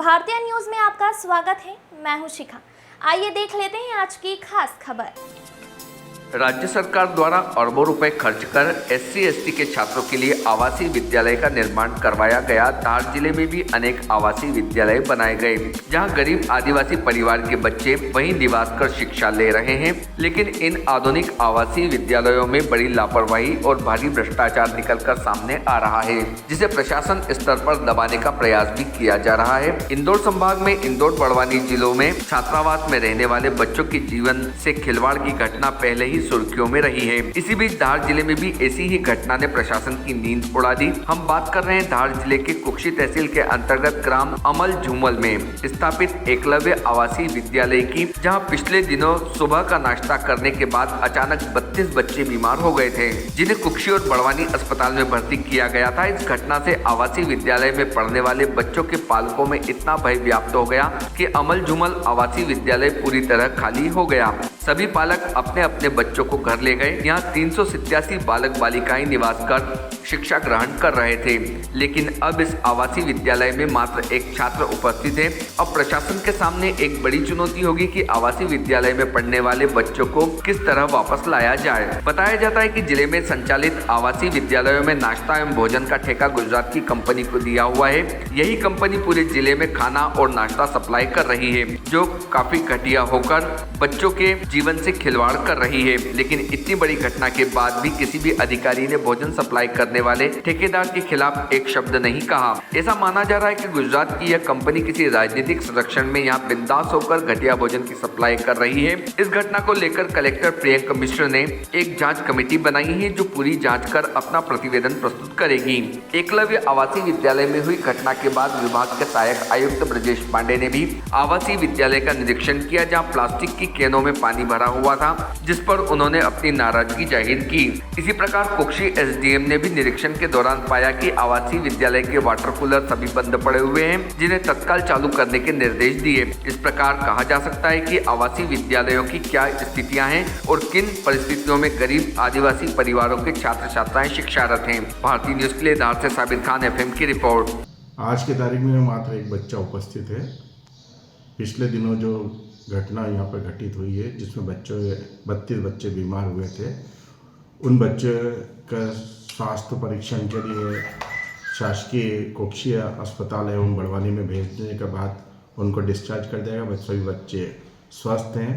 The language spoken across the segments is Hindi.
भारतीय न्यूज में आपका स्वागत है। मैं हूं शिखा। आइए देख लेते हैं आज की खास खबर। राज्य सरकार द्वारा अरबों रुपए खर्च कर SC/ST के छात्रों के लिए आवासीय विद्यालय का निर्माण करवाया गया। धार जिले में भी अनेक आवासीय विद्यालय बनाए गए, जहां गरीब आदिवासी परिवार के बच्चे वहीं निवास कर शिक्षा ले रहे हैं। लेकिन इन आधुनिक आवासीय विद्यालयों में बड़ी लापरवाही और भारी भ्रष्टाचार निकलकर सामने आ रहा है, जिसे प्रशासन स्तर पर दबाने का प्रयास भी किया जा रहा है। इंदौर संभाग में इंदौर बड़वानी जिलों में छात्रावास में रहने वाले बच्चों के जीवन से खिलवाड़ की घटना पहले ही सुर्खियों में रही है। इसी बीच धार जिले में भी ऐसी ही घटना ने प्रशासन की नींद उड़ा दी। हम बात कर रहे हैं धार जिले के कुक्षी तहसील के अंतर्गत ग्राम अमल झूमल में स्थापित एकलव्य आवासीय विद्यालय की, जहां पिछले दिनों सुबह का नाश्ता करने के बाद अचानक 32 बच्चे बीमार हो गए थे, जिन्हें कुक्षी और बड़वानी अस्पताल में भर्ती किया गया था। इस घटना से आवासीय विद्यालय में पढ़ने वाले बच्चों के पालकों में इतना भय व्याप्त हो गया कि अमल झूमल आवासीय विद्यालय पूरी तरह खाली हो गया। सभी पालक अपने अपने बच्चों को घर ले गए। यहाँ 387 बालक बालिकाएं निवास कर शिक्षा ग्रहण कर रहे थे, लेकिन अब इस आवासीय विद्यालय में मात्र एक छात्र उपस्थित है। अब प्रशासन के सामने एक बड़ी चुनौती होगी कि आवासीय विद्यालय में पढ़ने वाले बच्चों को किस तरह वापस लाया जाए। बताया जाता है कि जिले में संचालित आवासीय विद्यालयों में नाश्ता एवं भोजन का ठेका गुजरात की कंपनी को दिया हुआ है। यही कंपनी पूरे जिले में खाना और नाश्ता सप्लाई कर रही है, जो काफी घटिया होकर बच्चों के जीवन से खिलवाड़ कर रही है। लेकिन इतनी बड़ी घटना के बाद भी किसी भी अधिकारी ने भोजन सप्लाई करने वाले ठेकेदार के खिलाफ एक शब्द नहीं कहा। ऐसा माना जा रहा है कि गुजरात की यह कंपनी किसी राजनीतिक संरक्षण में यहाँ बिंदास होकर घटिया भोजन की सप्लाई कर रही है। इस घटना को लेकर कलेक्टर प्रियंका मिश्र ने एक जांच कमेटी बनाई है, जो पूरी जांच कर अपना प्रतिवेदन प्रस्तुत करेगी। एकलव्य आवासीय विद्यालय में हुई घटना के बाद विभाग के सहायक आयुक्त ब्रजेश पांडे ने भी आवासीय विद्यालय का निरीक्षण किया, जहाँ प्लास्टिक की कैनों में पानी भरा हुआ था, जिस पर उन्होंने अपनी नाराजगी जाहिर की। इसी प्रकार कुक्षी SDM ने भी निरीक्षण के दौरान पाया कि आवासीय विद्यालय के वाटर कूलर सभी बंद पड़े हुए हैं, जिन्हें तत्काल चालू करने के निर्देश दिए। इस प्रकार कहा जा सकता है कि आवासीय विद्यालयों की क्या स्थितियां हैं और किन परिस्थितियों में गरीब आदिवासी परिवारों के छात्र छात्राएं शिक्षारत हैं। भारतीय न्यूज के लिए धार से साबिर खान FM की रिपोर्ट। आज की तारीख में मात्र एक बच्चा उपस्थित है। पिछले दिनों जो घटना यहाँ पर घटित हुई है, जिसमें 32 बच्चे बीमार हुए थे, उन बच्चे का स्वास्थ्य परीक्षण के लिए शासकीय कुक्षी अस्पताल एवं बड़वानी में भेजने के बाद उनको डिस्चार्ज कर दिया गया। सभी बच्चे स्वस्थ हैं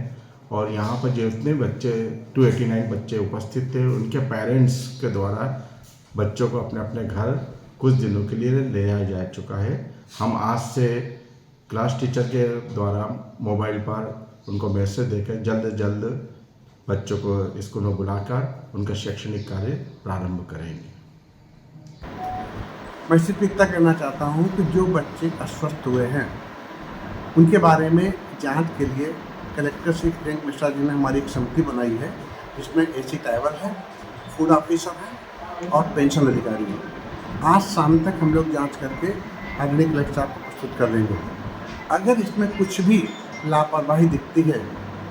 और यहाँ पर जितने बच्चे 289 बच्चे उपस्थित थे, उनके पेरेंट्स के द्वारा बच्चों को अपने अपने घर कुछ दिनों के लिए ले जाया जा चुका है। हम आज से क्लास टीचर के द्वारा मोबाइल पर उनको मैसेज देकर जल्द से जल्द बच्चों को स्कूल में बुलाकर उनका शैक्षणिक कार्य प्रारंभ करेंगे। मैं सिर्फ इतना कहना चाहता हूँ कि जो बच्चे अस्वस्थ हुए हैं उनके बारे में जांच के लिए कलेक्टर श्री प्रियंका मिश्रा जी ने हमारी एक समिति बनाई है, जिसमें AC ड्राइवर है, फूड ऑफिसर है और पेंशन अधिकारी है। आज शाम तक हम लोग जांच करके आदरणीय कलेक्टर साहब को प्रस्तुत कर देंगे। अगर इसमें कुछ भी लापरवाही दिखती है,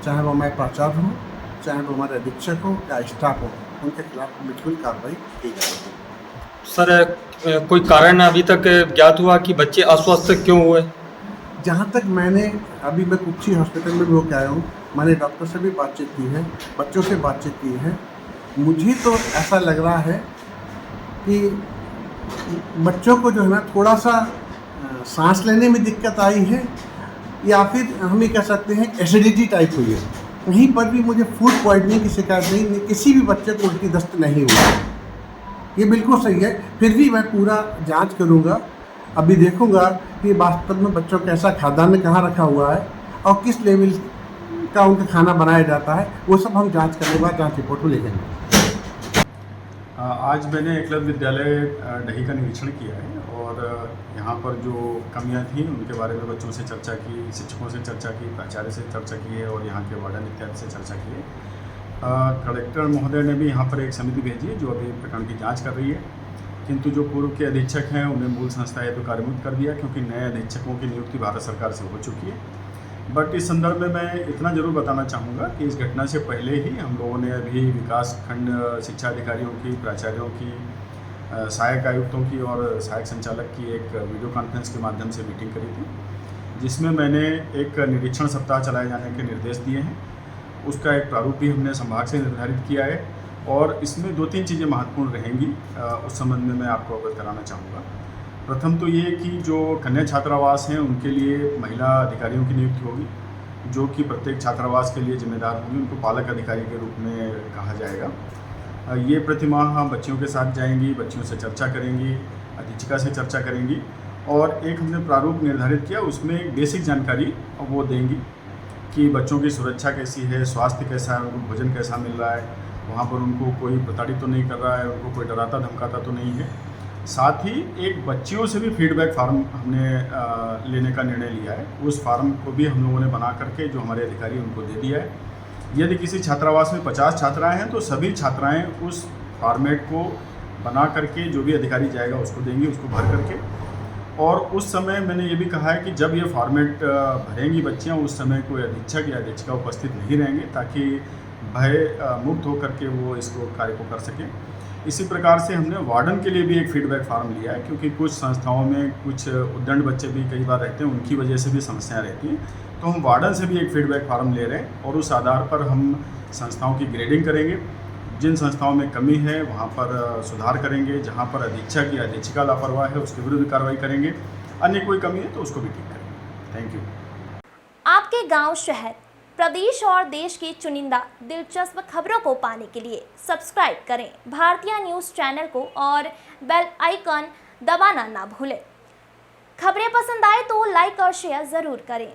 चाहे वो मैं प्राचार्य हूँ, चाहे वो हमारे अधीक्षक हो या स्टाफ हो, उनके खिलाफ बिल्कुल कार्रवाई की जाएगी। सर, कोई कारण अभी तक ज्ञात हुआ कि बच्चे अस्वस्थ क्यों हुए? जहाँ तक मैं कुक्षी हॉस्पिटल में भी होकर आया हूँ, मैंने डॉक्टर से भी बातचीत की है, बच्चों से बातचीत की है। मुझे तो ऐसा लग रहा है कि बच्चों को जो है ना थोड़ा सा सांस लेने में दिक्कत आई है, या फिर हम ये कह सकते हैं एसिडिटी टाइप हुई है। कहीं पर भी मुझे फूड पॉइजनिंग की शिकायत नहीं, किसी भी बच्चे को उल्टी दस्त नहीं हुआ। ये बिल्कुल सही है। फिर भी मैं पूरा जांच करूंगा, अभी देखूंगा कि वास्तव में बच्चों का ऐसा खाद्यान्न कहाँ रखा हुआ है और किस लेवल का उनका खाना बनाया जाता है, वो सब हम जांच करने के बाद जांच रिपोर्ट में लिखेंगे। आज मैंने एकलव्य विद्यालय डही का निरीक्षण किया है और यहाँ पर जो कमियाँ थी उनके बारे में बच्चों से चर्चा की, शिक्षकों से चर्चा की, प्राचार्य से चर्चा की है और यहाँ के वार्डन इत्यादि से चर्चा की है। कलेक्टर महोदय ने भी यहाँ पर एक समिति भेजी है, जो अभी प्रकरण की जांच कर रही है। किंतु जो पूर्व के अधीक्षक हैं उन्हें मूल संस्था हेतु कार्यमुक्त कर दिया, क्योंकि नए अधीक्षकों की नियुक्ति भारत सरकार से हो चुकी है। बट इस संदर्भ में मैं इतना ज़रूर बताना चाहूँगा कि इस घटना से पहले ही हम लोगों ने अभी विकास खंड शिक्षा अधिकारियों की, प्राचार्यों की, सहायक आयुक्तों की और सहायक संचालक की एक वीडियो कॉन्फ्रेंस के माध्यम से मीटिंग करी थी। जिसमें मैंने एक निरीक्षण सप्ताह चलाए जाने के निर्देश दिए हैं। उसका एक प्रारूप भी हमने संभाग से निर्धारित किया है और इसमें 2-3 चीज़ें महत्वपूर्ण रहेंगी, उस संबंध में मैं आपको अवगत कराना चाहूँगा। प्रथम तो ये कि जो कन्या छात्रावास हैं उनके लिए महिला अधिकारियों की नियुक्ति होगी, जो कि प्रत्येक छात्रावास के लिए जिम्मेदार होंगी। उनको पालक अधिकारी के रूप में कहा जाएगा। ये प्रतिमाह बच्चियों के साथ जाएंगी, बच्चियों से चर्चा करेंगी, अधीक्षिका से चर्चा करेंगी और एक हमने प्रारूप निर्धारित किया, उसमें एक बेसिक जानकारी वो देंगी कि बच्चों की सुरक्षा कैसी है, स्वास्थ्य कैसा है, उनको भोजन कैसा मिल रहा है, वहाँ पर उनको कोई प्रताड़ित तो नहीं कर रहा है, उनको कोई डराता धमकाता तो नहीं है। साथ ही एक बच्चियों से भी फीडबैक फार्म हमने लेने का निर्णय लिया है। उस फार्म को भी हम लोगों ने बना करके जो हमारे अधिकारी उनको दे दिया है। यदि किसी छात्रावास में 50 छात्राएं हैं तो सभी छात्राएं उस फॉर्मेट को बना करके जो भी अधिकारी जाएगा उसको देंगी, उसको भर करके। और उस समय मैंने ये भी कहा है कि जब ये फॉर्मेट भरेंगी बच्चियां, उस समय कोई अधीक्षक या अधीक्षिका उपस्थित नहीं रहेंगे, ताकि भय मुक्त होकर के वो इसको कार्य को कर सकें। इसी प्रकार से हमने वार्डन के लिए भी एक फीडबैक फार्म लिया है, क्योंकि कुछ संस्थाओं में कुछ उद्दंड बच्चे भी कई बार रहते हैं, उनकी वजह से भी समस्याएं रहती हैं। तो हम वार्डन से भी एक फीडबैक फार्म ले रहे हैं और उस आधार पर हम संस्थाओं की ग्रेडिंग करेंगे। जिन संस्थाओं में कमी है वहाँ पर सुधार करेंगे, जहाँ पर अधीक्षक या अधीक्षिका लापरवाह है उसके विरुद्ध कार्रवाई करेंगे, अन्य कोई कमी है तो उसको भी ठीक करेंगे। Thank you. आपके गांव, शहर, प्रदेश और देश की चुनिंदा दिलचस्प खबरों को पाने के लिए सब्सक्राइब करें भारतीय न्यूज़ चैनल को और बेल आइकन दबाना ना भूलें। खबरें पसंद आए तो लाइक और शेयर ज़रूर करें।